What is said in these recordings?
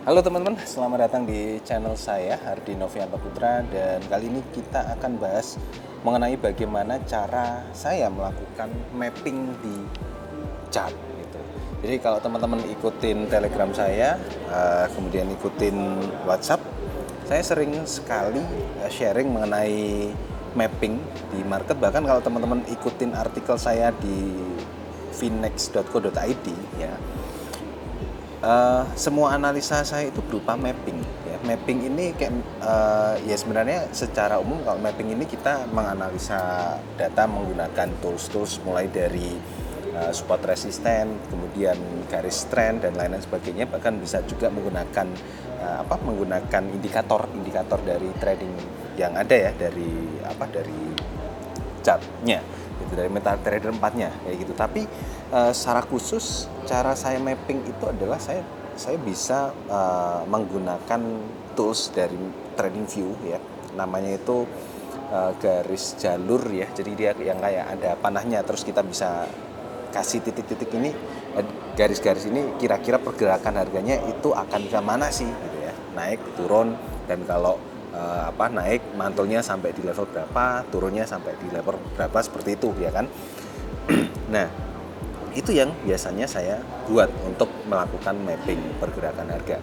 Halo teman-teman, selamat datang di channel saya Hardi Novianto Putra, dan kali ini kita akan bahas mengenai bagaimana cara saya melakukan mapping di chart gitu. Jadi kalau teman-teman ikutin Telegram saya, kemudian ikutin WhatsApp, saya sering sekali sharing mengenai mapping di market. Bahkan kalau teman-teman ikutin artikel saya di finex.co.id ya, semua analisa saya itu berupa mapping ya. Mapping ini kayak ya sebenarnya secara umum kalau mapping ini kita menganalisa data menggunakan tools mulai dari support resisten, kemudian garis trend dan lain-lain sebagainya, bahkan bisa juga menggunakan menggunakan indikator dari trading yang ada ya, dari chartnya gitu, dari MetaTrader 4-nya kayak gitu. Tapi secara khusus cara saya mapping itu adalah saya bisa menggunakan tools dari TradingView ya, namanya itu garis jalur ya. Jadi dia yang kayak ada panahnya, terus kita bisa kasih titik-titik ini, garis-garis ini kira-kira pergerakan harganya itu akan ke mana sih gitu ya, naik turun, dan kalau naik mantulnya sampai di level berapa, turunnya sampai di level berapa, seperti itu ya kan. Nah, itu yang biasanya saya buat untuk melakukan mapping pergerakan harga.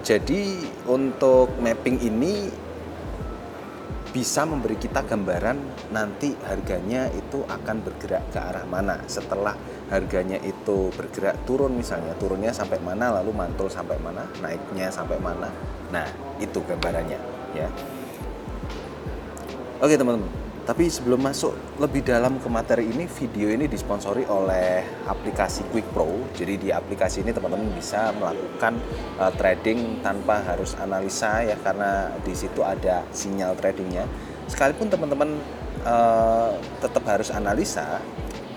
Jadi untuk mapping ini bisa memberi kita gambaran nanti harganya itu akan bergerak ke arah mana. Setelah harganya itu bergerak turun, misalnya turunnya sampai mana, lalu mantul sampai mana, naiknya sampai mana. Nah, itu gambarannya ya. Oke teman-teman, tapi sebelum masuk lebih dalam ke materi ini, video ini disponsori oleh aplikasi Quick Pro. Jadi di aplikasi ini teman-teman bisa melakukan trading tanpa harus analisa ya, karena di situ ada sinyal tradingnya. Sekalipun teman-teman tetap harus analisa,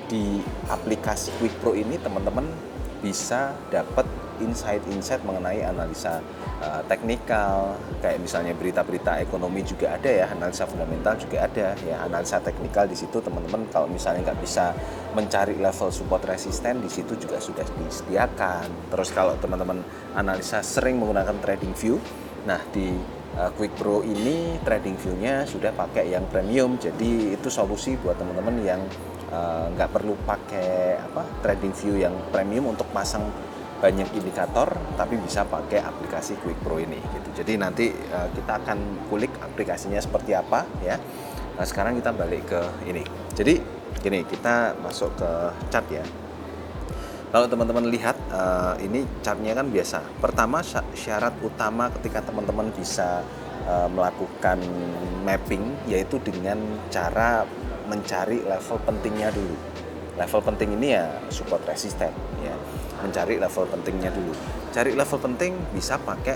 di aplikasi Quick Pro ini teman-teman bisa dapat insight mengenai analisa teknikal, kayak misalnya berita-berita ekonomi juga ada ya, analisa fundamental juga ada ya, analisa teknikal di situ teman-teman. Kalau misalnya nggak bisa mencari level support resisten, di situ juga sudah disediakan. Terus kalau teman-teman analisa sering menggunakan TradingView, nah di Quick Pro ini TradingView-nya sudah pakai yang premium, jadi itu solusi buat teman-teman yang nggak perlu pakai TradingView yang premium untuk pasang banyak indikator, tapi bisa pakai aplikasi Quick Pro ini gitu. Jadi nanti kita akan kulik aplikasinya seperti apa ya. Nah, sekarang kita balik ke ini. Jadi gini, kita masuk ke chart ya. Kalau teman-teman lihat ini chartnya kan biasa. Pertama, syarat utama ketika teman-teman bisa melakukan mapping yaitu dengan cara mencari level pentingnya dulu. Level penting ini ya support resisten ya. Mencari level pentingnya dulu. Cari level penting bisa pakai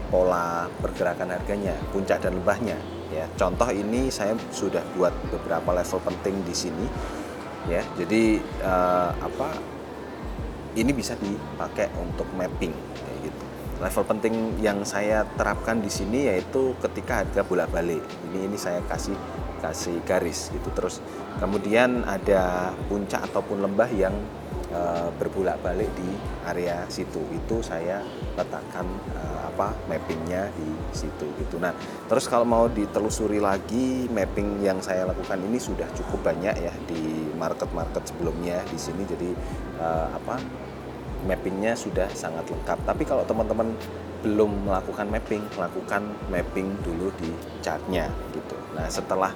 pola pergerakan harganya, puncak dan lembahnya ya. Contoh ini saya sudah buat beberapa level penting di sini ya. Jadi ini bisa dipakai untuk mapping kayak gitu. Level penting yang saya terapkan di sini yaitu ketika harga bolak-balik. Ini saya kasih garis gitu. Terus kemudian ada puncak ataupun lembah yang berbolak-balik di area situ, itu saya letakkan mappingnya di situ gitu. Nah, terus kalau mau ditelusuri lagi, mapping yang saya lakukan ini sudah cukup banyak ya di market sebelumnya di sini. Jadi mappingnya sudah sangat lengkap. Tapi kalau teman-teman belum melakukan mapping dulu di chartnya gitu. Nah, setelah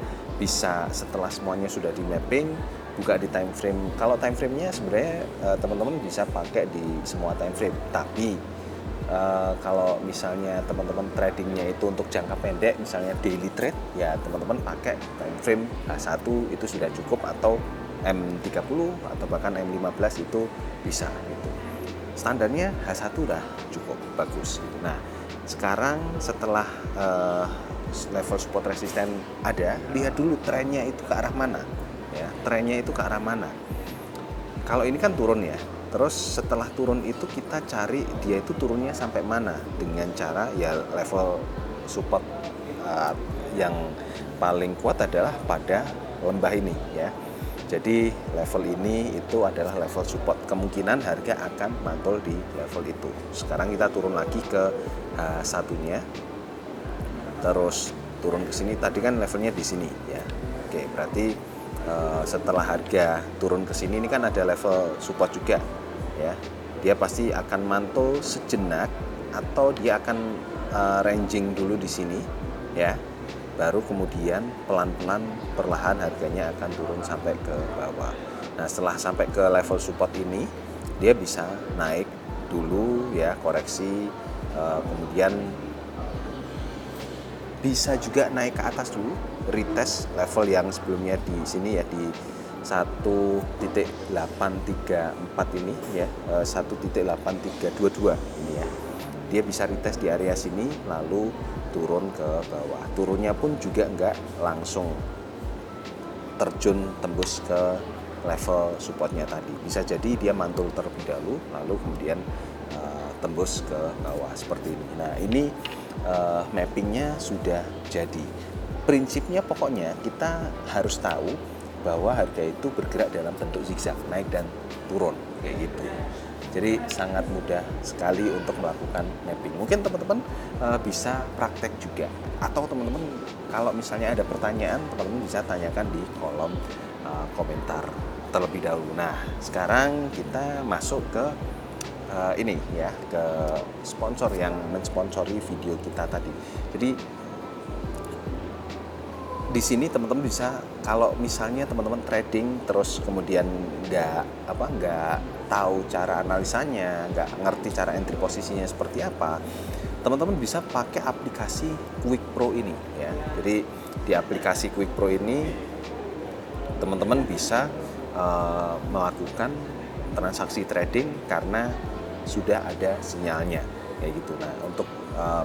semuanya sudah di mapping, buka di time frame. Kalau time frame-nya sebenarnya teman-teman bisa pakai di semua time frame. Tapi kalau misalnya teman-teman tradingnya itu untuk jangka pendek, misalnya daily trade, ya teman-teman pakai time frame H1 itu sudah cukup, atau M30 atau bahkan M15 itu bisa gitu. Standarnya H1 udah cukup bagus gitu. Nah, sekarang setelah level support resisten ada, lihat dulu trennya itu ke arah mana ya. Trennya itu ke arah mana. Kalau ini kan turun ya. Terus setelah turun itu kita cari dia itu turunnya sampai mana, dengan cara ya level support yang paling kuat adalah pada lembah ini ya. Jadi level ini itu adalah level support. Kemungkinan harga akan mantul di level itu. Sekarang kita turun lagi ke H1-nya. Terus turun ke sini. Tadi kan levelnya di sini ya. Oke, berarti setelah harga turun ke sini ini kan ada level support juga ya. Dia pasti akan mantul sejenak atau dia akan ranging dulu di sini ya. Baru kemudian pelan-pelan perlahan harganya akan turun sampai ke bawah. Nah, setelah sampai ke level support ini, dia bisa naik dulu ya, koreksi, kemudian bisa juga naik ke atas dulu, retest level yang sebelumnya di sini ya, di 1.834 ini ya, 1.8322 ini ya. Dia bisa retest di area sini lalu turun ke bawah. Turunnya pun juga nggak langsung terjun tembus ke level supportnya tadi. Bisa jadi dia mantul terlebih dahulu lalu kemudian tembus ke bawah seperti ini. Nah, ini mappingnya sudah jadi. Prinsipnya pokoknya kita harus tahu bahwa harga itu bergerak dalam bentuk zigzag, naik dan turun kayak gitu. Jadi sangat mudah sekali untuk melakukan mapping. Mungkin teman-teman bisa praktek juga. Atau teman-teman kalau misalnya ada pertanyaan, teman-teman bisa tanyakan di kolom komentar terlebih dahulu. Nah, sekarang kita masuk ke ini ya, ke sponsor yang mensponsori video kita tadi. Jadi di sini teman-teman bisa, kalau misalnya teman-teman trading terus kemudian nggak tahu cara analisanya, nggak ngerti cara entry posisinya seperti apa, teman-teman bisa pakai aplikasi Quick Pro ini ya. Jadi di aplikasi Quick Pro ini teman-teman bisa melakukan transaksi trading karena sudah ada sinyalnya kayak gitu. Nah, untuk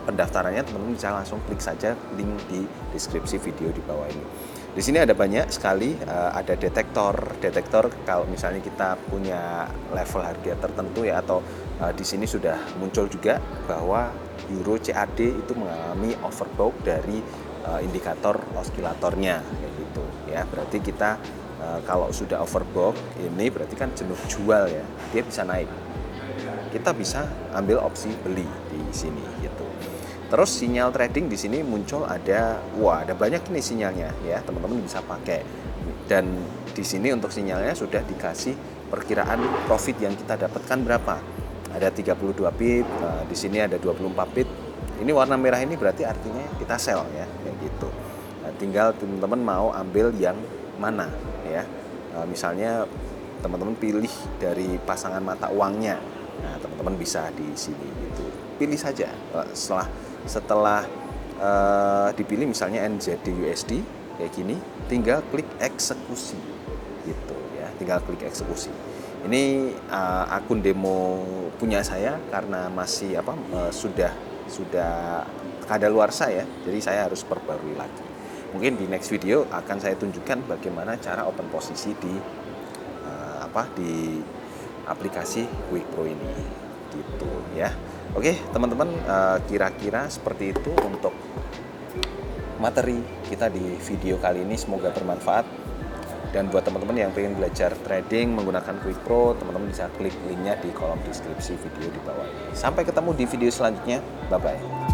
pendaftarannya teman-teman bisa langsung klik saja link di deskripsi video di bawah ini. Di sini ada banyak sekali, ada detektor kalau misalnya kita punya level harga tertentu ya, atau di sini sudah muncul juga bahwa Euro CAD itu mengalami overbought dari indikator osilatornya kayak gitu ya. Berarti kita kalau sudah overbought ini berarti kan jenuh jual ya, dia bisa naik. Kita bisa ambil opsi beli di sini gitu. Terus sinyal trading di sini muncul ada banyak ini sinyalnya ya, teman-teman bisa pakai. Dan di sini untuk sinyalnya sudah dikasih perkiraan profit yang kita dapatkan berapa. Ada 32 pip, di sini ada 24 pip. Ini warna merah ini berarti artinya kita sell ya, kayak gitu. Nah, tinggal teman-teman mau ambil yang mana ya. Misalnya teman-teman pilih dari pasangan mata uangnya. Nah, teman-teman bisa di sini gitu. Pilih saja. Setelah dipilih misalnya NZD USD kayak gini, tinggal klik eksekusi gitu ya. Tinggal klik eksekusi. Ini akun demo punya saya karena masih sudah kadaluarsa ya. Jadi saya harus perbarui lagi. Mungkin di next video akan saya tunjukkan bagaimana cara open posisi di aplikasi Quick Pro ini gitu ya. Oke teman-teman, kira-kira seperti itu untuk materi kita di video kali ini. Semoga bermanfaat, dan buat teman-teman yang pengen belajar trading menggunakan Quick Pro, teman-teman bisa klik linknya di kolom deskripsi video di bawah ini. Sampai ketemu di video selanjutnya, bye bye.